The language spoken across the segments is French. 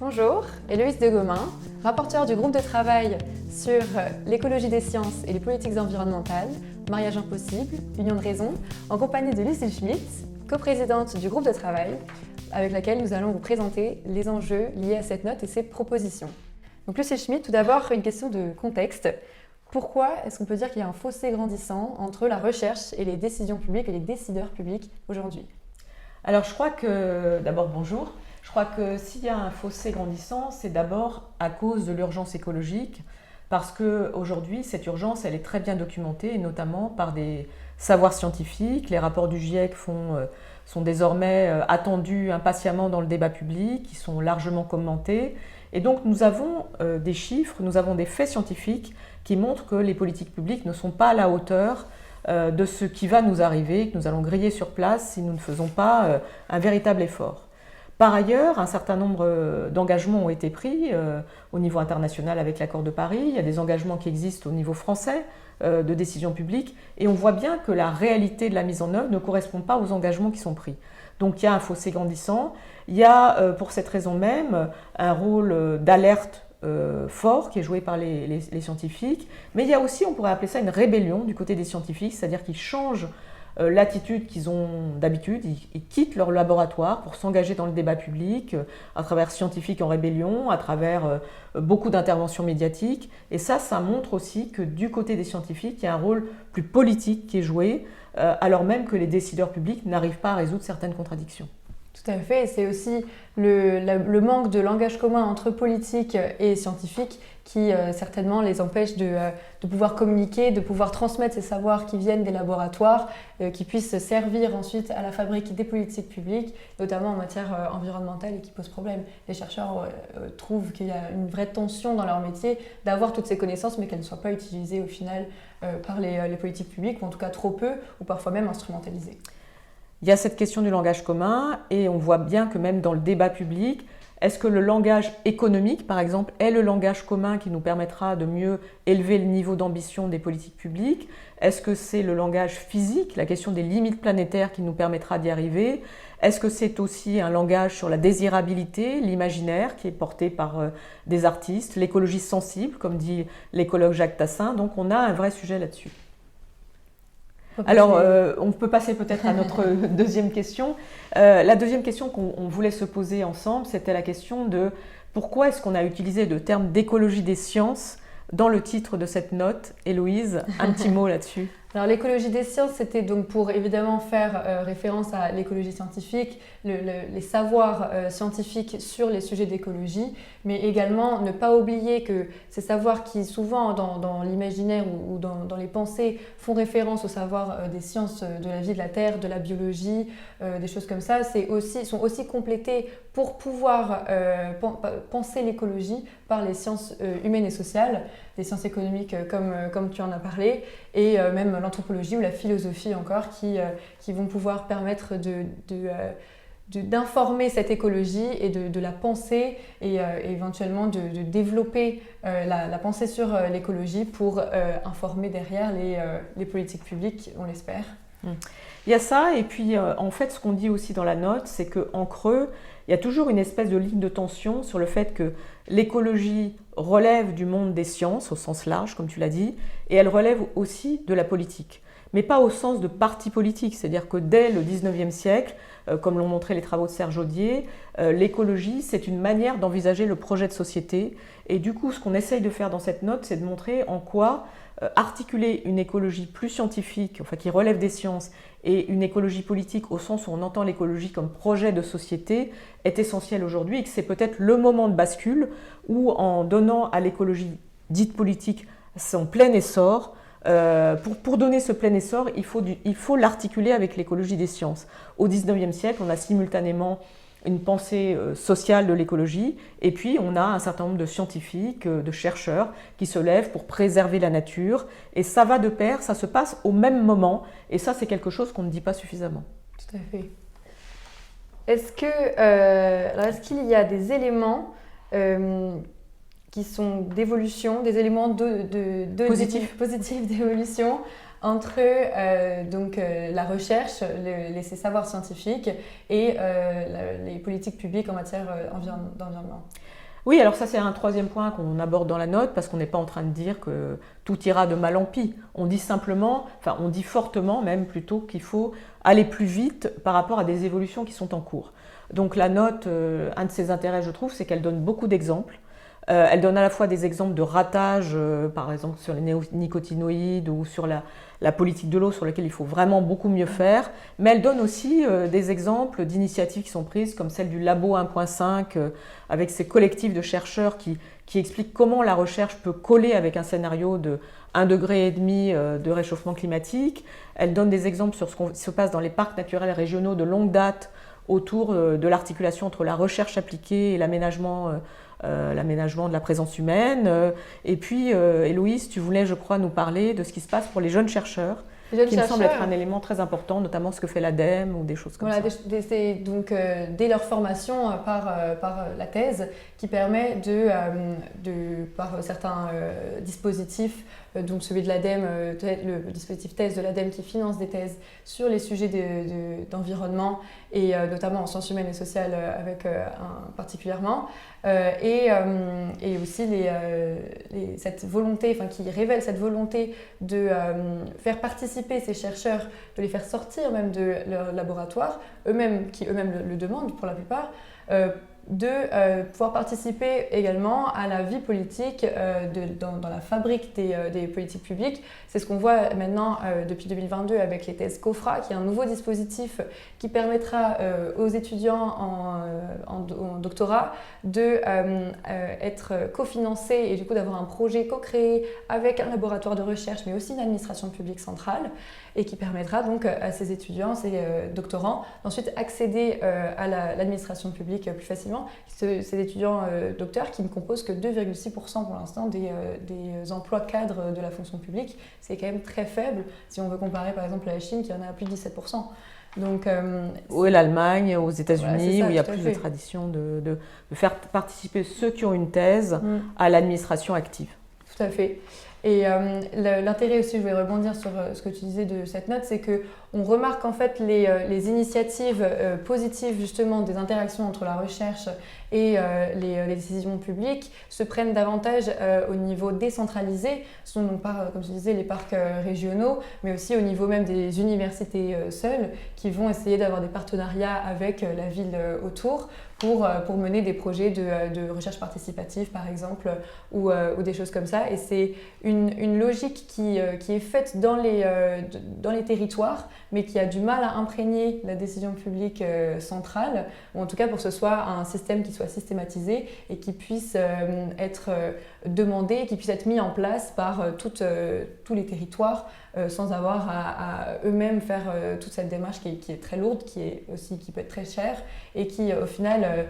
Bonjour, Héloïse de Gomain, rapporteure du groupe de travail sur l'écologie des sciences et les politiques environnementales, Mariage impossible, Union de raison, en compagnie de Lucille Schmitt, coprésidente du groupe de travail, avec laquelle nous allons vous présenter les enjeux liés à cette note et ses propositions. Donc Lucille Schmitt, tout d'abord une question de contexte. Pourquoi est-ce qu'on peut dire qu'il y a un fossé grandissant entre la recherche et les décisions publiques et les décideurs publics aujourd'hui ? Alors je crois que, d'abord bonjour, je crois que s'il y a un fossé grandissant, c'est d'abord à cause de l'urgence écologique, parce qu'aujourd'hui cette urgence elle est très bien documentée, et notamment par des savoirs scientifiques. Les rapports du GIEC sont désormais attendus impatiemment dans le débat public, ils sont largement commentés, et donc nous avons des chiffres, nous avons des faits scientifiques qui montrent que les politiques publiques ne sont pas à la hauteur de ce qui va nous arriver, que nous allons griller sur place si nous ne faisons pas un véritable effort. Par ailleurs, un certain nombre d'engagements ont été pris au niveau international avec l'accord de Paris. Il y a des engagements qui existent au niveau français de décision publique, et on voit bien que la réalité de la mise en œuvre ne correspond pas aux engagements qui sont pris. Donc il y a un fossé grandissant. Il y a pour cette raison même un rôle d'alerte fort qui est joué par les scientifiques, mais il y a aussi, on pourrait appeler ça une rébellion du côté des scientifiques, c'est-à-dire qu'ils changent l'attitude qu'ils ont d'habitude, ils quittent leur laboratoire pour s'engager dans le débat public à travers Scientifiques en rébellion, à travers beaucoup d'interventions médiatiques, et ça montre aussi que du côté des scientifiques, il y a un rôle plus politique qui est joué, alors même que les décideurs publics n'arrivent pas à résoudre certaines contradictions. Tout à fait, et c'est aussi le manque de langage commun entre politiques et scientifiques qui certainement les empêche de pouvoir communiquer, de pouvoir transmettre ces savoirs qui viennent des laboratoires, qui puissent servir ensuite à la fabrique des politiques publiques, notamment en matière environnementale, et qui posent problème. Les chercheurs trouvent qu'il y a une vraie tension dans leur métier d'avoir toutes ces connaissances, mais qu'elles ne soient pas utilisées au final par les politiques publiques, ou en tout cas trop peu, ou parfois même instrumentalisées. Il y a cette question du langage commun, et on voit bien que même dans le débat public, est-ce que le langage économique, par exemple, est le langage commun qui nous permettra de mieux élever le niveau d'ambition des politiques publiques ? Est-ce que c'est le langage physique, la question des limites planétaires qui nous permettra d'y arriver ? Est-ce que c'est aussi un langage sur la désirabilité, l'imaginaire qui est porté par des artistes, l'écologie sensible, comme dit l'écologue Jacques Tassin ? Donc on a un vrai sujet là-dessus. Alors, on peut passer peut-être à notre deuxième question. La deuxième question qu'on voulait se poser ensemble, c'était la question de pourquoi est-ce qu'on a utilisé le terme d'écologie des sciences dans le titre de cette note. Héloïse, un petit mot là-dessus. Alors l'écologie des sciences, c'était donc pour évidemment faire référence à l'écologie scientifique, les savoirs scientifiques sur les sujets d'écologie, mais également ne pas oublier que ces savoirs qui souvent dans l'imaginaire ou dans les pensées font référence aux savoirs des sciences de la vie de la Terre, de la biologie, des choses comme ça, sont aussi complétés pour pouvoir penser l'écologie par les sciences humaines et sociales, des sciences économiques comme tu en as parlé, et même l'anthropologie ou la philosophie encore qui vont pouvoir permettre d'informer cette écologie et de la penser et éventuellement de développer la pensée sur l'écologie pour informer derrière les politiques publiques, on l'espère. Il y a ça, et puis en fait ce qu'on dit aussi dans la note, c'est qu'en creux, il y a toujours une espèce de ligne de tension sur le fait que l'écologie relève du monde des sciences, au sens large, comme tu l'as dit, et elle relève aussi de la politique. Mais pas au sens de parti politique, c'est-à-dire que dès le 19e siècle, comme l'ont montré les travaux de Serge Audier, l'écologie, c'est une manière d'envisager le projet de société. Et du coup, ce qu'on essaye de faire dans cette note, c'est de montrer en quoi articuler une écologie plus scientifique, enfin qui relève des sciences, et une écologie politique au sens où on entend l'écologie comme projet de société est essentiel aujourd'hui, et que c'est peut-être le moment de bascule où, en donnant à l'écologie dite politique son plein essor, pour donner ce plein essor, il faut l'articuler avec l'écologie des sciences. Au XIXe siècle, on a simultanément une pensée sociale de l'écologie, et puis on a un certain nombre de scientifiques, de chercheurs qui se lèvent pour préserver la nature, et ça va de pair, ça se passe au même moment, et ça c'est quelque chose qu'on ne dit pas suffisamment. Tout à fait. Est-ce qu'il y a des éléments qui sont d'évolution, des éléments positifs d'évolution entre la recherche, ces savoirs scientifiques et les politiques publiques en matière d'environnement. Oui, alors ça c'est un troisième point qu'on aborde dans la note, parce qu'on n'est pas en train de dire que tout ira de mal en pis. On dit simplement, enfin on dit fortement même plutôt qu'il faut aller plus vite par rapport à des évolutions qui sont en cours. Donc la note, un de ses intérêts je trouve, c'est qu'elle donne beaucoup d'exemples. Elle donne à la fois des exemples de ratage, par exemple sur les néonicotinoïdes ou sur la politique de l'eau sur laquelle il faut vraiment beaucoup mieux faire, mais elle donne aussi des exemples d'initiatives qui sont prises, comme celle du Labo 1.5, avec ces collectifs de chercheurs qui expliquent comment la recherche peut coller avec un scénario de 1,5 degré de réchauffement climatique. Elle donne des exemples sur ce qui se passe dans les parcs naturels régionaux de longue date autour de l'articulation entre la recherche appliquée et l'aménagement de la présence humaine. Et puis, Héloïse, tu voulais, je crois, nous parler de ce qui se passe pour les jeunes chercheurs, qui me semble être un élément très important, notamment ce que fait l'ADEME ou des choses comme ça. Donc, dès leur formation par la thèse, qui permet par certains dispositifs, donc celui de l'ADEME, le dispositif thèse de l'ADEME qui finance des thèses sur les sujets d'environnement et notamment en sciences humaines et sociales particulièrement, et aussi cette volonté, qui révèle cette volonté de faire participer ces chercheurs, de les faire sortir même de leur laboratoire, qui eux-mêmes le demandent pour la plupart, de pouvoir participer également à la vie politique dans la fabrique des politiques publiques. C'est ce qu'on voit maintenant depuis 2022 avec les thèses COFRA, qui est un nouveau dispositif qui permettra aux étudiants en doctorat d'être cofinancés et du coup d'avoir un projet co-créé avec un laboratoire de recherche, mais aussi une administration publique centrale, et qui permettra donc à ces étudiants, ces doctorants, d'ensuite accéder à l'administration publique plus facilement. Ces étudiants docteurs qui ne composent que 2,6% pour l'instant des emplois cadres de la fonction publique, c'est quand même très faible si on veut comparer par exemple à la Chine qui en a plus de 17%. Donc, ou l'Allemagne, aux États-Unis, voilà, où il y a plus de tradition de faire participer ceux qui ont une thèse à l'administration active. Tout à fait. Et l'intérêt aussi, je voulais rebondir sur ce que tu disais de cette note, c'est qu'on remarque en fait les initiatives positives justement des interactions entre la recherche et les décisions publiques se prennent davantage au niveau décentralisé, ce sont donc comme je disais, les parcs régionaux, mais aussi au niveau même des universités seules qui vont essayer d'avoir des partenariats avec la ville autour pour mener des projets de recherche participative par exemple ou des choses comme ça. Et c'est une logique qui est faite dans les territoires, mais qui a du mal à imprégner la décision publique centrale, ou en tout cas pour que ce soit un système qui soit systématisé et qui puisse être demandé, et qui puisse être mis en place par tous les territoires sans avoir à eux-mêmes faire toute cette démarche qui est très lourde, qui peut être très chère et qui au final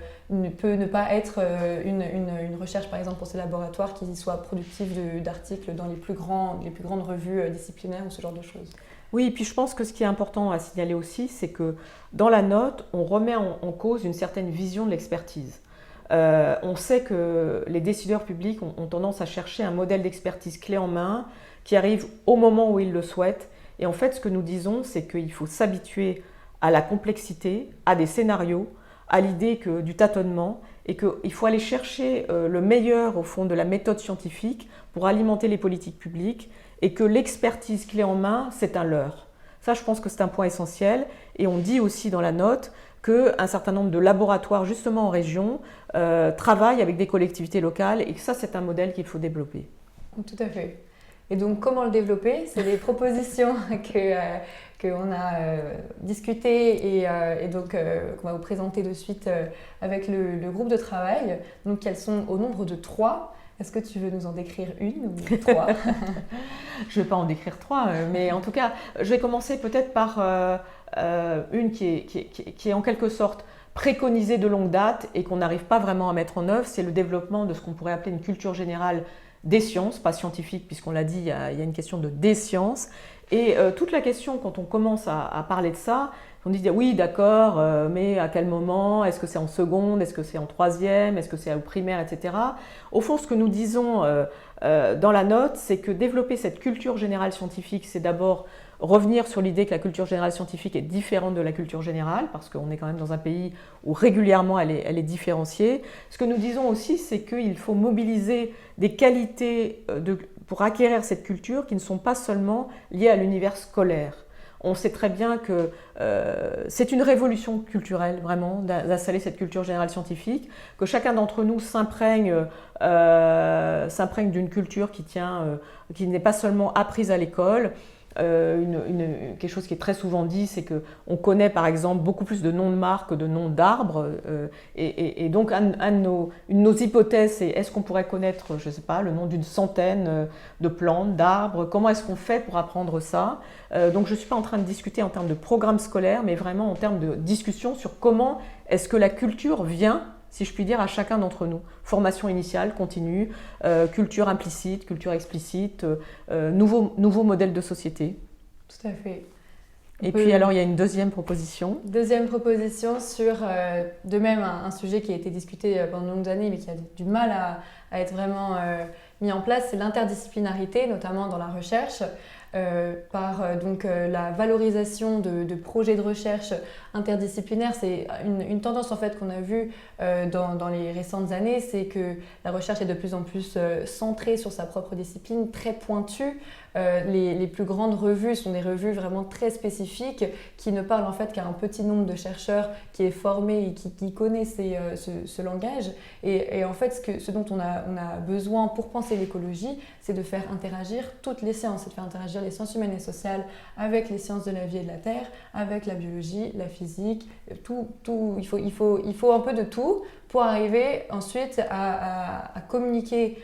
peut ne pas être une recherche par exemple pour ces laboratoires qui soit productive d'articles dans les plus grandes revues disciplinaires ou ce genre de choses. Oui, et puis je pense que ce qui est important à signaler aussi, c'est que dans la note, on remet en cause une certaine vision de l'expertise. On sait que les décideurs publics ont tendance à chercher un modèle d'expertise clé en main qui arrive au moment où ils le souhaitent. Et en fait, ce que nous disons, c'est qu'il faut s'habituer à la complexité, à des scénarios, à l'idée du tâtonnement, et qu'il faut aller chercher le meilleur au fond de la méthode scientifique pour alimenter les politiques publiques, et que l'expertise clé en main, c'est un leurre. Ça, je pense que c'est un point essentiel. Et on dit aussi dans la note qu'un certain nombre de laboratoires, justement en région, travaillent avec des collectivités locales, et que ça, c'est un modèle qu'il faut développer. Tout à fait. Et donc, comment le développer? C'est des propositions qu'on a discutées et donc qu'on va vous présenter de suite avec le groupe de travail. Donc, elles sont au nombre de 3. Est-ce que tu veux nous en décrire une ou 3? Je ne vais pas en décrire 3, mais en tout cas, je vais commencer peut-être par une qui est en quelque sorte préconisée de longue date et qu'on n'arrive pas vraiment à mettre en œuvre. C'est le développement de ce qu'on pourrait appeler une culture générale des sciences, pas scientifique, puisqu'on l'a dit, il y a une question de des sciences. Et toute la question, quand on commence à parler de ça, On dit oui, d'accord, mais à quel moment? Est-ce que c'est en seconde? Est-ce que c'est en troisième? Est-ce que c'est au primaire, etc. Au fond, ce que nous disons dans la note, c'est que développer cette culture générale scientifique, c'est d'abord revenir sur l'idée que la culture générale scientifique est différente de la culture générale, parce qu'on est quand même dans un pays où régulièrement elle est différenciée. Ce que nous disons aussi, c'est qu'il faut mobiliser des qualités pour acquérir cette culture qui ne sont pas seulement liées à l'univers scolaire. On sait très bien que c'est une révolution culturelle, vraiment, d'installer cette culture générale scientifique, que chacun d'entre nous s'imprègne d'une culture qui n'est pas seulement apprise à l'école. Quelque chose qui est très souvent dit, c'est qu'on connaît par exemple beaucoup plus de noms de marques que de noms d'arbres. Et donc, une de nos hypothèses, c'est est-ce qu'on pourrait connaître, je ne sais pas, le nom d'une centaine de plantes, d'arbres? Comment est-ce qu'on fait pour apprendre ça? Donc, je ne suis pas en train de discuter en termes de programme scolaire, mais vraiment en termes de discussion sur comment est-ce que la culture vient, si je puis dire, à chacun d'entre nous. Formation initiale, continue, culture implicite, culture explicite, nouveau modèle de société. Tout à fait. Et puis alors, il y a une deuxième proposition. Deuxième proposition sur, de même, un sujet qui a été discuté pendant de longues années, mais qui a du mal à être vraiment mis en place, c'est l'interdisciplinarité, notamment dans la recherche. Par la valorisation de projets de recherche interdisciplinaires. C'est une tendance en fait qu'on a vue dans les récentes années, c'est que la recherche est de plus en plus centrée sur sa propre discipline, très pointue. Les plus grandes revues sont des revues vraiment très spécifiques qui ne parlent en fait qu'à un petit nombre de chercheurs qui est formé et qui connaît ce langage. Et en fait, ce dont on a besoin pour penser l'écologie, c'est de faire interagir toutes les sciences, c'est de faire interagir les sciences humaines et sociales avec les sciences de la vie et de la terre, avec la biologie, la physique, tout. Il faut un peu de tout pour arriver ensuite à communiquer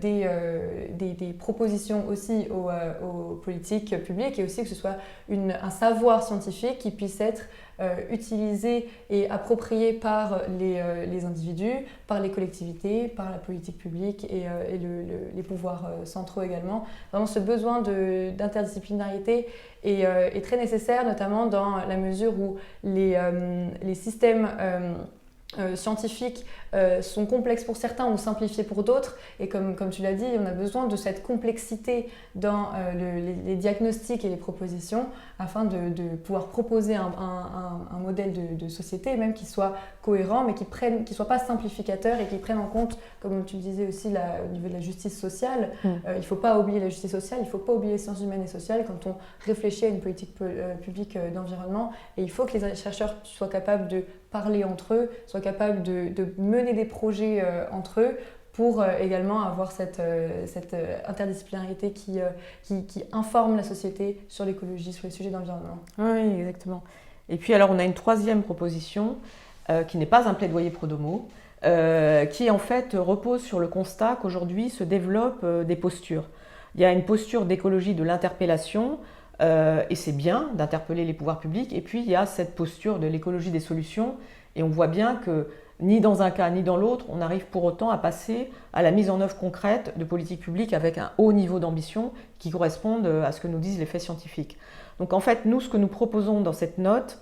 des propositions aussi aux politiques publiques et aussi que ce soit un savoir scientifique qui puisse être utilisé et approprié par les individus, par les collectivités, par la politique publique et les pouvoirs centraux également. Vraiment, ce besoin d'interdisciplinarité est très nécessaire, notamment dans la mesure où les systèmes scientifiques sont complexes pour certains ou simplifiés pour d'autres. Et comme tu l'as dit, on a besoin de cette complexité dans les diagnostics et les propositions afin de pouvoir proposer un modèle de société, même qui soit cohérent, mais qui ne soit pas simplificateur et qui prenne en compte, comme tu le disais aussi, au niveau de la justice sociale. Il ne faut pas oublier la justice sociale, il ne faut pas oublier les sciences humaines et sociales quand on réfléchit à une politique publique d'environnement. Et il faut que les chercheurs soient capables de parler entre eux, soient capables de mener des projets entre eux pour également avoir cette interdisciplinarité qui informe la société sur l'écologie, sur les sujets d'environnement. Oui, exactement. Et puis alors on a une troisième proposition qui n'est pas un plaidoyer pro domo, qui en fait repose sur le constat qu'aujourd'hui se développent des postures. Il y a une posture d'écologie de l'interpellation, et c'est bien d'interpeller les pouvoirs publics, et puis il y a cette posture de l'écologie des solutions, et on voit bien que ni dans un cas ni dans l'autre, on arrive pour autant à passer à la mise en œuvre concrète de politiques publiques avec un haut niveau d'ambition qui correspondent à ce que nous disent les faits scientifiques. Donc en fait, nous, ce que nous proposons dans cette note,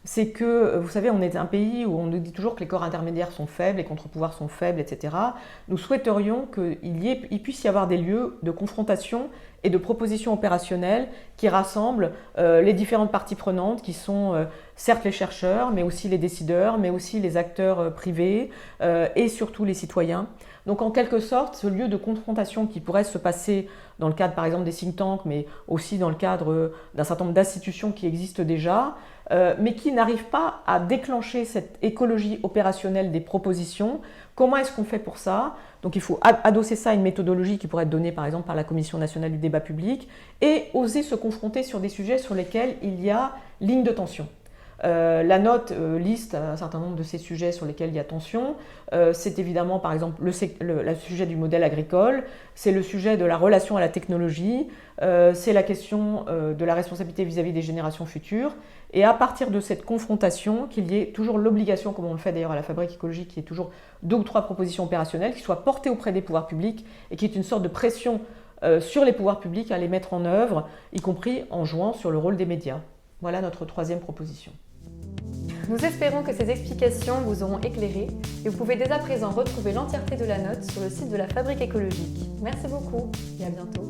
c'est que, vous savez, on est un pays où on nous dit toujours que les corps intermédiaires sont faibles, les contre-pouvoirs sont faibles, etc. Nous souhaiterions qu'il puisse y avoir des lieux de confrontation et de propositions opérationnelles qui rassemblent les différentes parties prenantes, qui sont certes les chercheurs, mais aussi les décideurs, mais aussi les acteurs privés et surtout les citoyens. Donc en quelque sorte, ce lieu de confrontation qui pourrait se passer dans le cadre par exemple des think tanks, mais aussi dans le cadre d'un certain nombre d'institutions qui existent déjà, mais qui n'arrivent pas à déclencher cette écologie opérationnelle des propositions. Comment est-ce qu'on fait pour ça? Donc il faut adosser ça à une méthodologie qui pourrait être donnée par exemple par la Commission nationale du débat public et oser se confronter sur des sujets sur lesquels il y a ligne de tension. La note liste un certain nombre de ces sujets sur lesquels il y a tension. C'est évidemment par exemple le sujet du modèle agricole, c'est le sujet de la relation à la technologie, c'est la question de la responsabilité vis-à-vis des générations futures. Et à partir de cette confrontation, qu'il y ait toujours l'obligation, comme on le fait d'ailleurs à la Fabrique écologique, qu'il y ait toujours 2 ou 3 propositions opérationnelles qui soient portées auprès des pouvoirs publics et qui est une sorte de pression sur les pouvoirs publics à les mettre en œuvre, y compris en jouant sur le rôle des médias. Voilà notre troisième proposition. Nous espérons que ces explications vous auront éclairé et vous pouvez dès à présent retrouver l'entièreté de la note sur le site de la Fabrique écologique. Merci beaucoup et à bientôt.